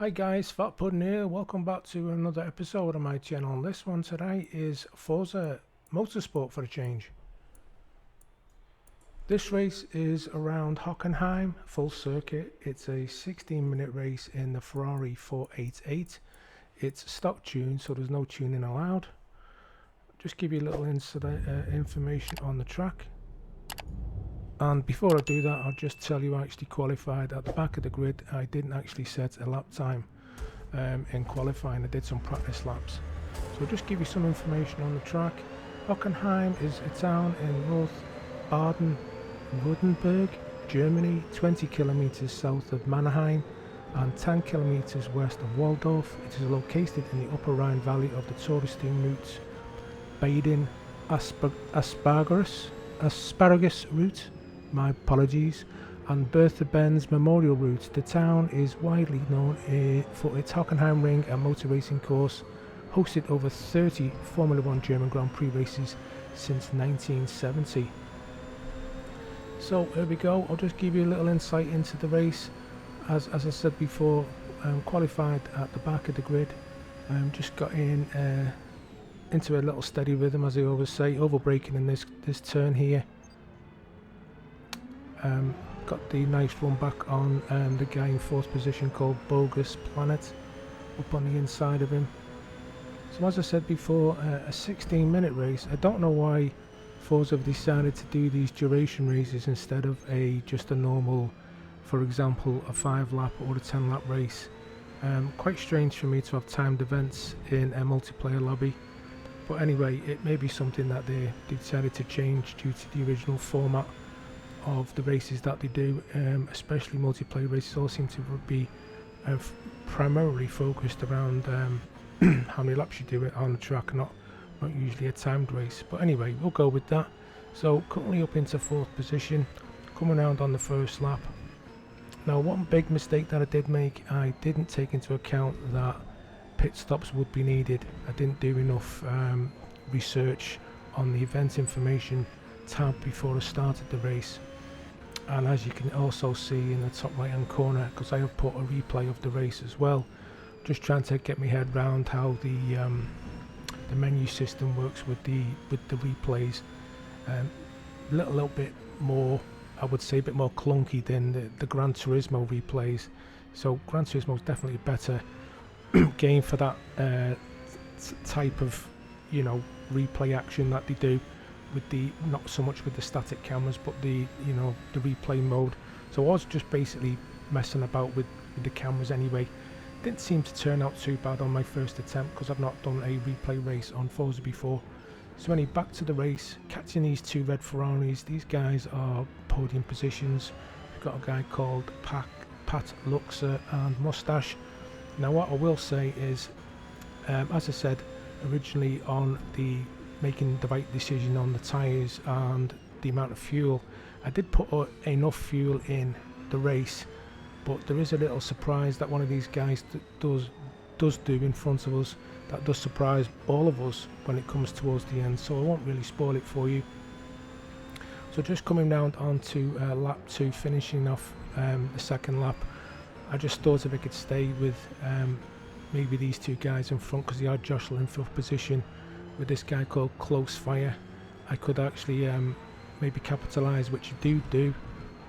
Hi guys, Pudn here. Welcome back to another episode of my channel. This one today is Forza Motorsport for a change. This race is around Hockenheim, full circuit. It's a 16-minute race in the Ferrari 488. It's stock tune, so there's no tuning allowed. Just give you a little information on the track. And before I do that, I'll just tell you I actually qualified at the back of the grid. I didn't actually set a lap time in qualifying. I did some practice laps. So I'll just give you some information on the track. Hockenheim is a town in North Baden-Württemberg, Germany, 20 kilometers south of Mannheim and 10 kilometers west of Waldorf. It is located in the upper Rhine valley of the touristing routes Baden Asparagus route, my apologies, and Bertha-Benz Memorial Route. The town is widely known for its Hockenheim Ring and motor racing course, hosted over 30 Formula 1 German Grand Prix races since 1970. So here we go. I'll just give you a little insight into the race. As I said before, qualified at the back of the grid. Just got into a little steady rhythm, as I always say, over braking in this turn here. Got the nice run back on the guy in fourth position called Bogus Planet up on the inside of him. So as I said before, a 16-minute race. I don't know why Forza have decided to do these duration races instead of just a normal, for example, a 5-lap or a 10-lap race. Quite strange for me to have timed events in a multiplayer lobby. But anyway, it may be something that they decided to change due to the original format of the races that they do, especially multiplayer races all seem to be primarily focused around how many laps you do it on the track, not usually a timed race. But anyway, we'll go with that. So currently up into fourth position, coming around on the first lap. Now one big mistake that I did make, I didn't take into account that pit stops would be needed. I didn't do enough research on the event information tab before I started the race. And as you can also see in the top right hand corner, because I have put a replay of the race as well, just trying to get my head around how the menu system works with the replays. A little bit more, I would say, a bit more clunky than the Gran Turismo replays. So Gran Turismo is definitely a better game for that type of, replay action that they do with the, not so much with the static cameras, but the replay mode. So I was just basically messing about with the cameras anyway. Didn't seem to turn out too bad on my first attempt because I've not done a replay race on Forza before. So anyway, back to the race, catching these two red Ferraris. These guys are podium positions. We've got a guy called Pat Luxer and Mustache. Now what I will say is, as I said originally, on the making the right decision on the tyres and the amount of fuel, I did put enough fuel in the race, but there is a little surprise that one of these guys does do in front of us that does surprise all of us when it comes towards the end, so I won't really spoil it for you. So just coming round onto lap 2, finishing off the second lap, I just thought if I could stay with maybe these two guys in front, because they are jostling for position with this guy called Close Fire, I could actually maybe capitalise, which you do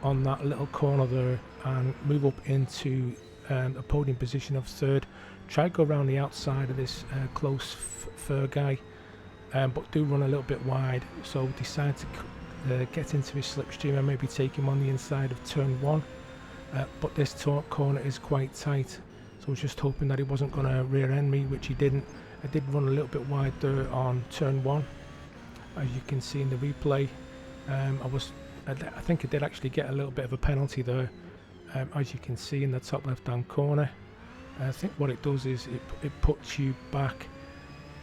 on that little corner there, and move up into a podium position of third. Try to go around the outside of this Close Fur guy, but do run a little bit wide, so decide to get into his slipstream and maybe take him on the inside of turn 1. But this corner is quite tight, so I was just hoping that he wasn't going to rear end me, which he didn't. I did run a little bit wide there on turn 1, as you can see in the replay. I think I did actually get a little bit of a penalty there, as you can see in the top left hand corner. I think what it does is it puts you back,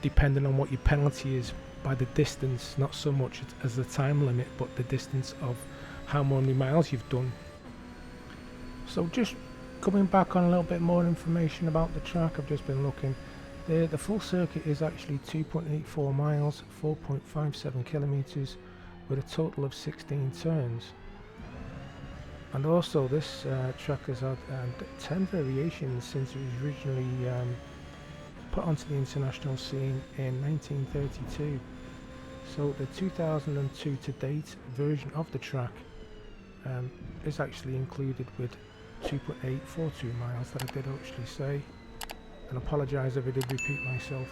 depending on what your penalty is, by the distance, not so much as the time limit, but the distance of how many miles you've done. So just coming back on a little bit more information about the track, I've just been looking. The full circuit is actually 2.84 miles, 4.57 kilometers, with a total of 16 turns. And also this track has had 10 variations since it was originally put onto the international scene in 1932. So the 2002 to date version of the track is actually included with 2.842 miles that I did actually say, and apologise if I did repeat myself.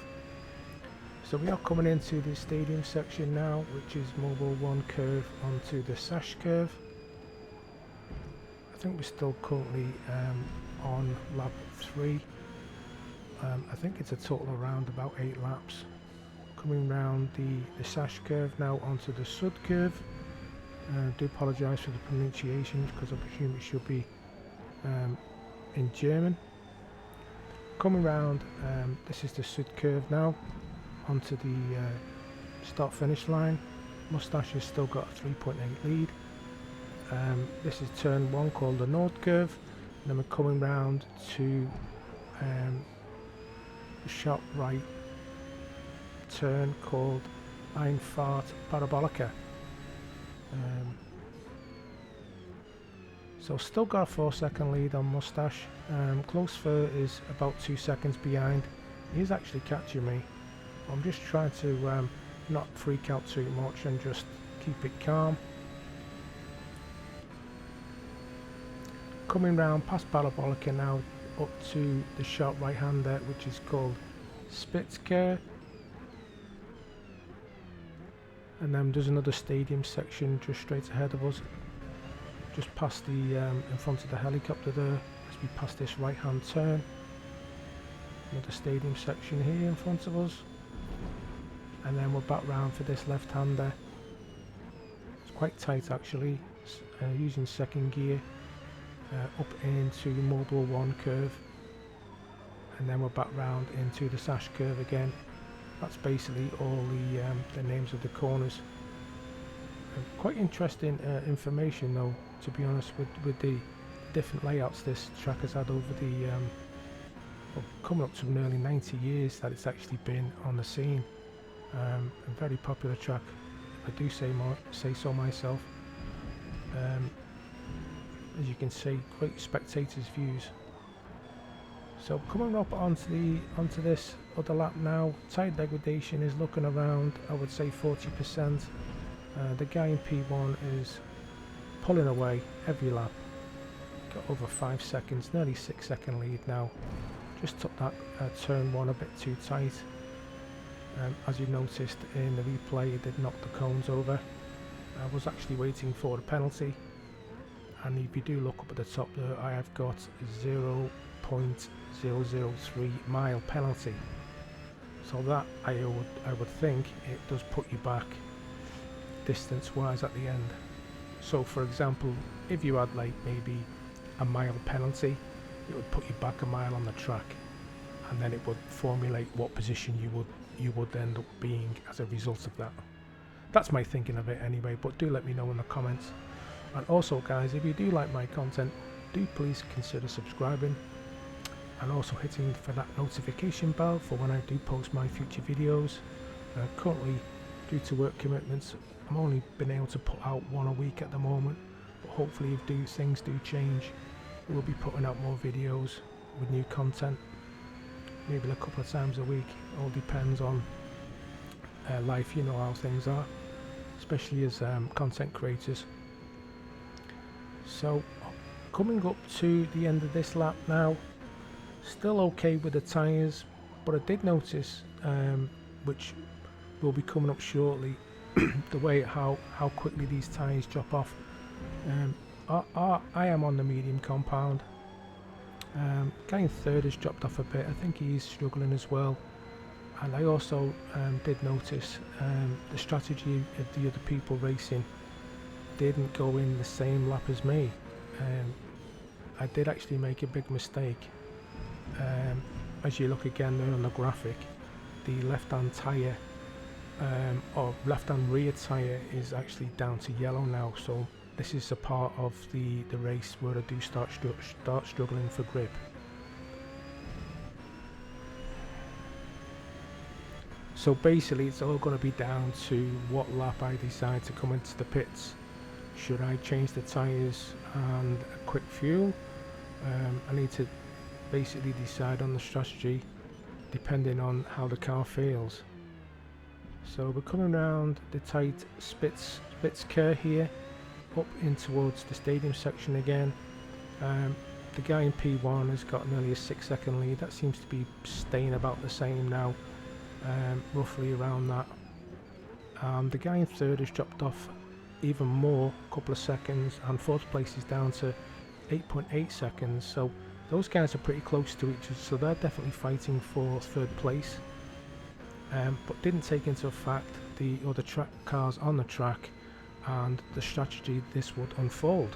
So we are coming into the stadium section now, which is Mobile 1 curve onto the Sash curve. I think we're still currently on lap 3. I think it's a total around about 8 laps. Coming round the Sash curve now onto the Sud curve. Do apologise for the pronunciation because I presume it should be in German. Coming round, this is the Sud curve now onto the start finish line. Moustache has still got a 3.8 lead. This is turn 1 called the Nord curve, and then we're coming round to a sharp right turn called Einfahrt Parabolica. So still got a 4-second lead on Moustache. Close Fur is about 2 seconds behind. He's actually catching me. I'm just trying to not freak out too much and just keep it calm. Coming round past Parabolica now up to the sharp right hander, which is called Spitzker. And then there's another stadium section just straight ahead of us, just past the in front of the helicopter there, as we pass this right hand turn. Another stadium section here in front of us, and then we're back round for this left hander. It's quite tight actually, using second gear up into the Mobile 1 curve, and then we're back round into the Sash curve again. That's basically all the names of the corners. Quite interesting information though, to be honest, with the different layouts this track has had over the well, coming up to nearly 90 years that it's actually been on the scene. A very popular track, if I do say so myself. As you can see, great spectators' views. So coming up onto this other lap now, tyre degradation is looking around, I would say 40%. The guy in P1 is pulling away every lap. Got over 5 seconds, nearly 6-second lead now. Just took that turn 1 a bit too tight. As you noticed in the replay, it did knock the cones over. I was actually waiting for the penalty, and if you do look up at the top there, I have got 0.003 mile penalty. So that I would think it does put you back distance wise at the end. So for example, if you had like maybe a mile penalty, it would put you back a mile on the track, and then it would formulate what position you would end up being as a result of that. That's my thinking of it anyway, but do let me know in the comments. And also guys, if you do like my content, do please consider subscribing and also hitting for that notification bell for when I do post my future videos. Currently, due to work commitments, I'm only been able to put out 1 a week at the moment, but hopefully if things do change, we'll be putting out more videos with new content, maybe a couple of times a week. It all depends on life, you know how things are, especially as content creators. So coming up to the end of this lap now, still okay with the tyres, but I did notice, which will be coming up shortly, the way how quickly these tyres drop off. I am on the medium compound. Guy in third has dropped off a bit. I think he's struggling as well. And I also did notice the strategy of the other people racing didn't go in the same lap as me. I did actually make a big mistake. As you look again there on the graphic, the left-hand tyre or left-hand rear tyre is actually down to yellow now. So this is a part of the race where I do start struggling for grip. So basically it's all going to be down to what lap I decide to come into the pits. should I change the tyres and a quick fuel? I need to basically decide on the strategy depending on how the car feels. So we're coming around the tight Spitz curve here, up in towards the stadium section again. The guy in P1 has got nearly a 6-second lead. That seems to be staying about the same now, roughly around that. The guy in third has dropped off even more, a couple of seconds, and fourth place is down to 8.8 seconds. So those guys are pretty close to each other, so they're definitely fighting for third place. But didn't take into fact the other cars on the track and the strategy this would unfold.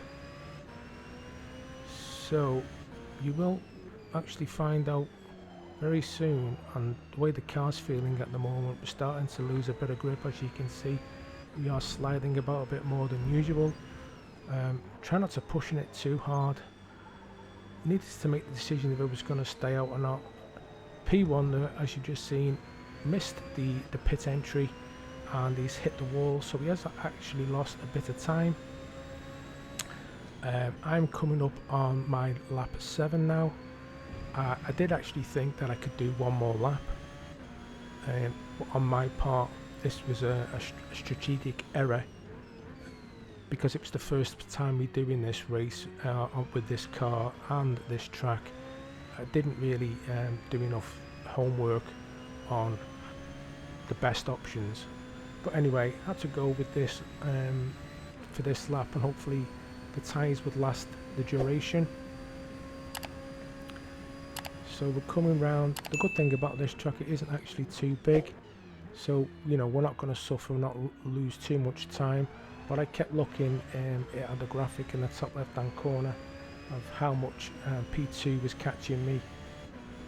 So you will actually find out very soon, and the way the car's feeling at the moment, we're starting to lose a bit of grip. As you can see, we are sliding about a bit more than usual. Try not to pushing it too hard. Needed to make the decision if it was going to stay out or not. P1 there, as you've just seen, missed the pit entry and he's hit the wall, so he has actually lost a bit of time. I'm coming up on my lap 7 now. I did actually think that I could do one more lap, but on my part this was a strategic error, because it was the first time we're doing this race with this car and this track. I didn't really do enough homework on the best options, but anyway, I had to go with this for this lap, and hopefully the tyres would last the duration. So we're coming round. The good thing about this track, it isn't actually too big, so you know, we're not going to suffer, not lose too much time. But I kept looking at the graphic in the top left hand corner of how much P2 was catching me.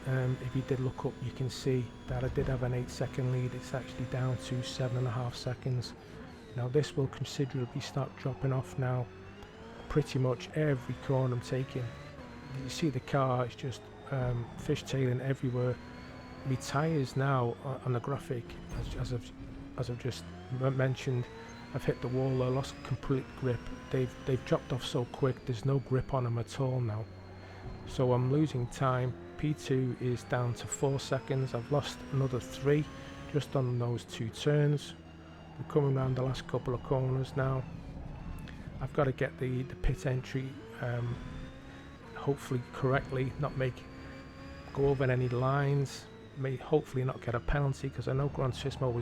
If you did look up, you can see that I did have an 8-second lead. It's actually down to 7.5 seconds. Now this will considerably start dropping off now. Pretty much every corner I'm taking, you see the car is just fishtailing everywhere. My tyres now on the graphic, as I've just mentioned, I've hit the wall. I lost complete grip. They've dropped off so quick. There's no grip on them at all now. So I'm losing time. P2 is down to 4 seconds. I've lost another 3 just on those 2 turns. We're coming around the last couple of corners now. I've got to get the pit entry hopefully correctly, not go over any lines, may hopefully not get a penalty, because I know Gran Turismo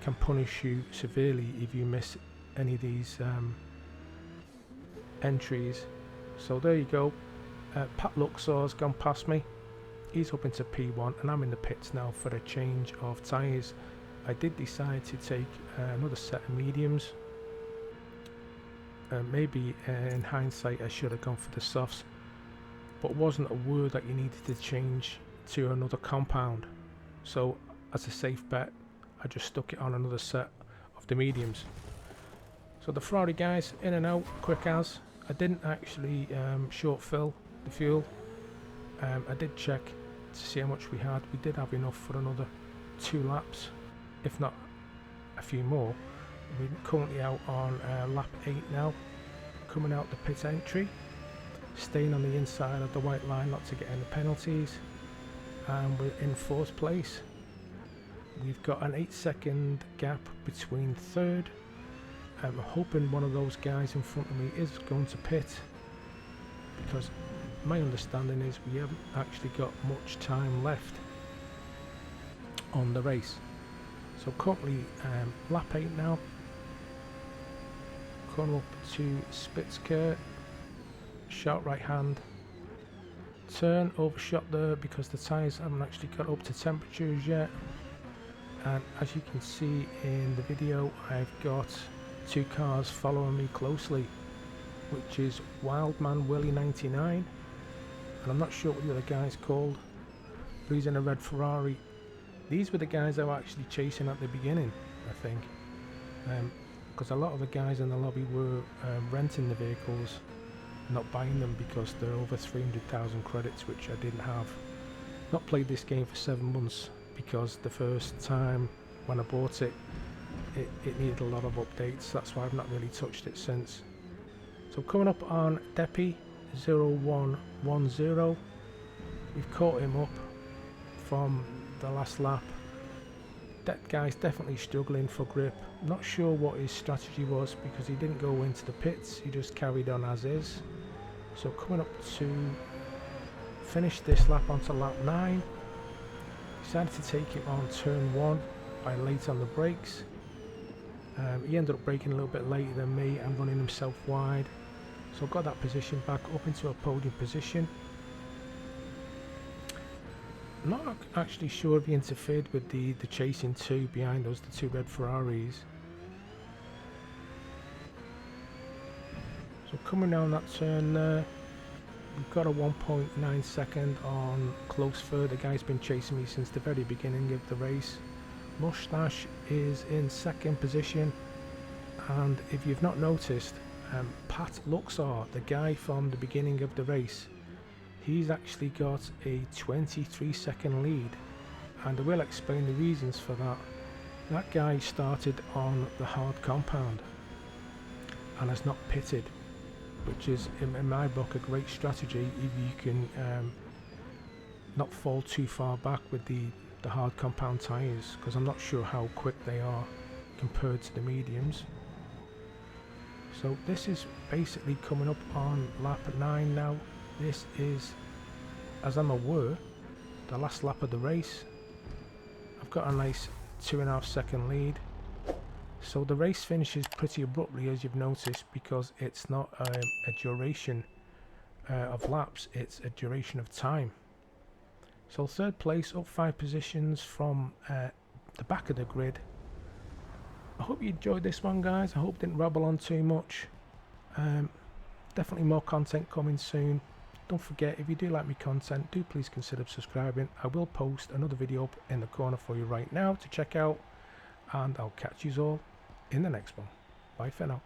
can punish you severely if you miss any of these entries. So there you go. Pat Luxor's gone past me. He's up into P1 and I'm in the pits now for a change of tyres. I did decide to take another set of mediums. Maybe in hindsight I should have gone for the softs, but it wasn't aware that you needed to change to another compound. So as a safe bet, I just stuck it on another set of the mediums. So the Ferrari guys in and out quick as. I didn't actually short fill the fuel. I did check to see how much we had. We did have enough for another 2 laps, if not a few more. We're currently out on lap 8 now, coming out the pit entry, staying on the inside of the white line not to get any penalties, and we're in 4th place. We've got an 8-second gap between 3rd. I'm hoping one of those guys in front of me is going to pit, because my understanding is we haven't actually got much time left on the race. So currently lap 8 now, coming up to Spitzker, sharp right hand turn, overshot there because the tyres haven't actually got up to temperatures yet. And as you can see in the video, I've got 2 cars following me closely, which is Wildman Willie 99, and I'm not sure what the other guy's called, but he's in a red Ferrari. These were the guys I was actually chasing at the beginning, I think, because a lot of the guys in the lobby were renting the vehicles, not buying them because they're over 300,000 credits, which I didn't have. Not played this game for 7 months, because the first time when I bought it, it needed a lot of updates. That's why I've not really touched it since. So coming up on Deppy 0110, we've caught him up from the last lap. That guy's definitely struggling for grip. Not sure what his strategy was, because he didn't go into the pits, he just carried on as is. So coming up to finish this lap onto lap 9, decided to take him on turn 1 by late on the brakes. He ended up braking a little bit later than me and running himself wide, so got that position back up into a podium position. I'm not actually sure if he interfered with the chasing two behind us, the two red Ferraris. So coming down that turn there, we've got a 1.9 second on close third. The guy's been chasing me since the very beginning of the race. Mustache is in second position, and if you've not noticed, Pat Luxor, the guy from the beginning of the race, he's actually got a 23-second lead, and I will explain the reasons for that. That guy started on the hard compound and has not pitted, which is in my book a great strategy if you can not fall too far back with the hard compound tyres, because I'm not sure how quick they are compared to the mediums. So this is basically coming up on lap 9 now. This is, as I'm aware, the last lap of the race. I've got a nice 2.5 second lead. So the race finishes pretty abruptly, as you've noticed, because it's not a duration of laps, it's a duration of time. So third place, up 5 positions from the back of the grid. I hope you enjoyed this one, guys. I hope I didn't rabble on too much. Definitely more content coming soon. Don't forget, if you do like my content, do please consider subscribing. I will post another video up in the corner for you right now to check out, and I'll catch you all in the next one. Bye for now.